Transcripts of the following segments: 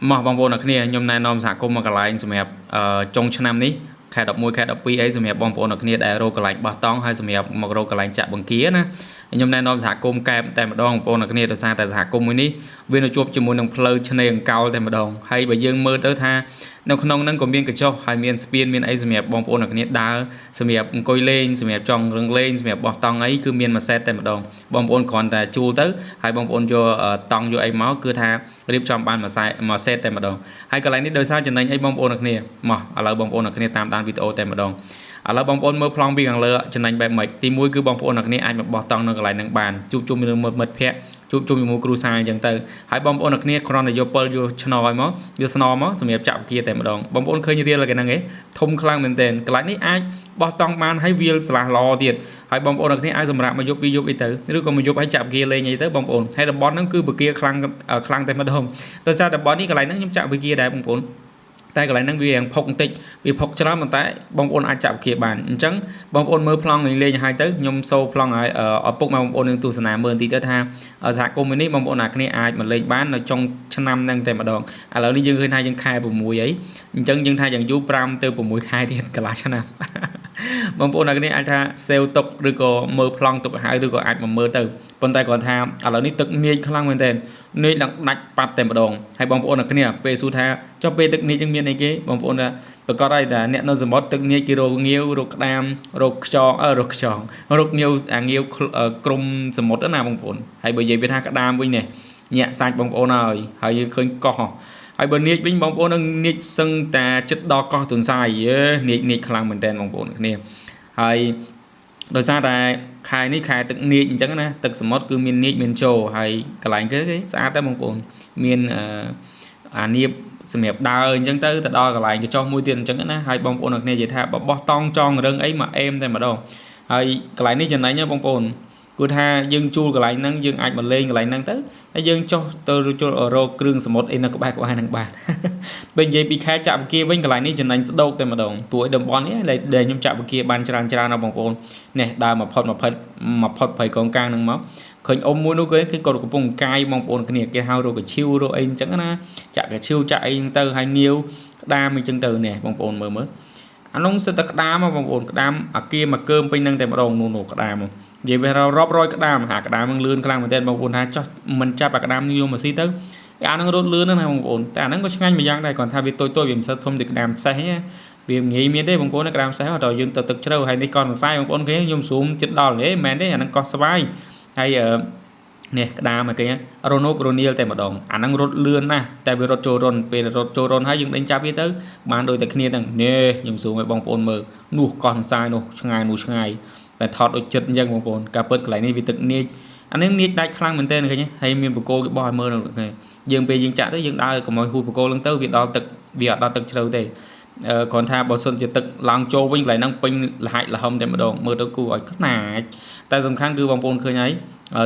មកបងប្អូនអ្នកគ្នាខ្ញុំណែនាំសហគមន៍មកកន្លែងសម្រាប់ចុងឆ្នាំនេះខែ11ខែ12អីសម្រាប់បងប្អូនអ្នកគ្នាដែលរកកន្លែងបោះតង់ហើយសម្រាប់មករកកន្លែងចាក់បង្គាណាខ្ញុំណែនាំសហគមន៍កែបតែម្ដងបងប្អូនអ្នកគ្នាដោយសារតែសហគមន៍មួយនេះវានៅជាប់ជាមួយនឹងផ្លូវឆ្នេរអង្កោលតែម្ដងហើយបើយើងមើលទៅថានៅក្នុងហ្នឹងក៏មានកញ្ចុះហើយមានស្ពានមានអីសម្រាប់បងប្អូនអ្នកគ្នាដើរសម្រាប់អង្គុយលេងសម្រាប់ចង់រឹងលេងសម្រាប់បោះតង់អីគឺមានមួយសេតតែម្ដងបងប្អូនគ្រាន់តែជួលទៅហើយបងប្អូនយកតង់យកអីមកគឺថារៀបចំបានមួយសេតតែម្ដងហើយកន្លែងនេះដោយសារចំណេញអីបងប្អូនអ្នកគ្នាមកឥឡូវបងប្អូនអ្នកគ្នាតាមដានវីដេអូតែម្ដងឥឡូវបងប្អូនមើលប្លង់ពីខាងលើចំណេញបែបម៉េចទី1គឺបងប្អូនអ្នកគ្នាអាចមកបោះតង់នៅកន្លែងហ្នឹងបានជួបជុំជាមួយមិត្តភ័ក្តិជួបជុំជាមួយគ្រួសារអញ្ចឹងទៅហើយបងប្អូនអ្នកគ្នាគ្រាន់តែយកពិលយកឆ្នោឲ្យមកយកស្នោមកសម្រាប់ចាក់វិគាតែម្ដងបងប្អូនឃើញរៀលហ្នឹងឯងធំខ្លាំងមែនទែនកន្លែងនេះអាចបោះតង់បានហើយវាលស្លាស់ល្អទៀតហើយបងប្អូនអ្នកគ្នាអាចសម្រាប់មកយកពីយកអីទៅឬក៏មកយកឲ្យចាក់វិគាលេងអីទៅបងប្អូនហើយតំបន់ហ្នឹងគឺវិគាខ្លាំងតែម្ដងដោយសារតំបន់នេះកន្លែងហ្នឹងខ្ញុំចាក់វិគាដែរបងប្អូនតែកន្លែងហ្នឹងវាផុកបន្តិចវាផុកច្រើនប៉ុន្តែបងប្អូនអាចចាក់វិគាបានអញ្ចឹងបងប្អូនមើលប្លង់លេងឲ្យទៅខ្ញុំសូប្លង់ឲ្យឪពុកមកបងប្អូននឹងទស្សនាមើលបន្តិចទៅថាសហគមន៍នេះបងប្អូនអ្នកគ្នាអាចមកលេងបាននៅចុងឆ្នាំហ្នឹងតែម្ដងឥឡូវនេះយើងឃើញថាយើងខែ6អីអញ្ចឹងយើងថាយ៉ាងយូរ5ទៅ6ខែទៀតកន្លះឆ្នាំបងប្អូនអ្នកគ្នាអាចថាសេវទុកឬក៏មើលប្លង់ទុកឲ្យឬក៏អាចមកមើលទៅប៉ុន្តែគាត់ថាឥឡូវនេះទឹកនាចខ្លាំងមែនទែននាចឡើងដាច់ប៉ាត់តែម្ដងហើយបងប្អូនអ្នកគ្នាពេលសួរថាចុះពេលទឹកនាចនឹងមានអីគេបងប្អូនថាប្រកាសហើយថាអ្នកនៅសមុទ្រទឹកនាចគេរកងាវរកក្តាមរកខ្យងរកងាវងាវក្រំសមុទ្រណាបងប្អូនហើយបើនិយាយវាថាក្តាមវិញនេះញាក់សាច់បងប្អូនហើយយើងឃើញកោះហើយបើនាចវិញបងប្អូននឹងនាចសឹងតែចិត្តដល់កោះទុនសាយនាចខ្លាំងមែនទែនបងប្អូនគ្នាហើយដោយសារតែខែនេះខែទឹកនាចអញ្ចឹងណាទឹកសមុទ្រគឺមាននាចមានចូលហើយកន្លែងគេស្អាតដែរបងប្អូនមានអានៀបសម្រាប់ដើរអញ្ចឹងទៅដល់កន្លែងកញ្ចុះមួយទៀតអញ្ចឹងណាហើយបងប្អូនអ្នកគ្នានិយាយថាបបោះតង់ចងរឹងអីមកអេមតែម្ដងហើយកន្លែងនេះចំណេញណាបងប្អូនគឺថាយើងជួលកន្លែងហ្នឹងយើងអាចមកលេងកន្លែងហ្នឹងទៅហើយយើងចុះទៅរកគ្រឿងសមុទ្រអីនៅក្បែរហ្នឹងបានបើនិយាយពីខែចាក់វិគាវិញកន្លែងនេះចំណេញស្ដោកតែម្ដងពួកឯតំបន់នេះដែលខ្ញុំចាក់វិគាបានច្រើនណាបងប្អូននេះដើរមកផុតព្រៃកងកាងហ្នឹងមកឃើញអ៊ំមួយនោះគេគាត់កំពុងកាយបងប្អូនគ្នាគេហៅរកកឈៀវរកអីអញ្ចឹងណាចាក់កឈៀវចាក់អីទៅហើយងាវក្តាមអញ្ចឹងទៅនេះបងប្អូនមើលអានោះសិតតែក្តាមបងប្អូនក្តាមអាគាមកកើមពេញហ្នឹងតែម្ដងនោះក្តាមនិយាយវារាប់រយក្តាមហាក្តាមនឹងលឿនខ្លាំងមែនទែនបងប្អូនថាចោះមិនចាប់អាក្តាមនេះយកមកស៊ីទៅអាហ្នឹងរត់លឿនណាបងប្អូនតែអាហ្នឹងក៏ឆ្ងាញ់មួយយ៉ាងដែរគ្រាន់ថាវាតូចវាមិនសូវធំដូចក្តាមសេះទេវាងាយមានទេបងប្អូនក្តាមសេះដល់យើងទៅទឹកជ្រៅហើយនេះកោះសង្សាយបងប្អូនគេខ្ញុំស៊ូមចិត្តដល់ទេមិនមែនទេអាហ្នឹងកោះស្វាយហើយនេះក្តាមឲ្យគេរ៉ូណូករ៉ូនីលតែម្ដងអាហ្នឹងរត់លឿនណាស់តែវារត់ចូលរុនពេលរត់ចូលរុនហើយយើងដេញចាប់វាទៅបានដូចតែគ្នាហ្នឹងនេះខ្ញុំស៊ូមឲ្យបងប្អូនមើលនោះកោះសង្សាយនោះឆ្ងាយតែថតដូចចិត្តអញ្ចឹងបងប្អូនការពិតកន្លែងនេះវាទឹកនាចអានេះនាចដាច់ខ្លាំងមែនទែនឃើញហើយមានបកគោគេបោះឲ្យមើលនៅឃើញយើងពេលយើងចាក់ទៅយើងដើរកុំឲ្យហួសបកគោឡើងទៅវាដល់ទឹកវាអត់ដល់ទឹកជ្រៅទេគ្រាន់ថាបើសិនជាទឹកឡើងចូលវិញកន្លែងហ្នឹងពេញលហាច់លហឹមតែម្ដងមើលទៅគួរឲ្យខ្នាចតែសំខាន់គឺបងប្អូនឃើញហើយ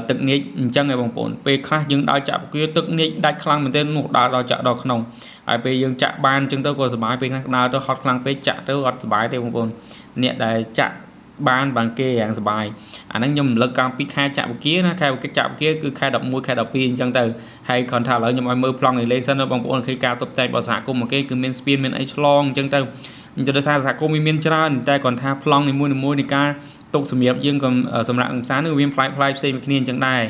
ទឹកនាចអញ្ចឹងឯងបងប្អូនពេលខ្លះយើងដើរចាក់វាទឹកនាចដាច់ខ្លាំងមែនទែននោះដើរដល់ចាក់ដល់ក្នុងហើយពេលយើងចាក់បានអញ្ចឹងទៅក៏សុបាយពេលខ្លះដើរទៅហត់ខ្លាំងពេកចាក់ទៅអត់សុបាយទេបងប្អូនអ្នកដែលចាក់បានគេយ៉ាងសុបាយអាហ្នឹងខ្ញុំរំលឹកកាលពីខែចាក់វិគាណាខែចាក់វិគាគឺខែ11ខែ12អញ្ចឹងទៅហើយគ្រាន់ថាឥឡូវខ្ញុំឲ្យមើលប្លង់លេងសិនបងប្អូនឃើញការតុបតែងរបស់សហគមន៍មកគេគឺមានស្ពានមានអីឆ្លងអញ្ចឹងទៅដោយសារសហគមន៍មានច្រើនតែគ្រាន់ថាប្លង់នីមួយនៃការទុកសម្រាប់យើងក៏សម្រាប់កម្សាន្តនឹងមានផ្លែផ្សេងគ្នាអញ្ចឹងដែរ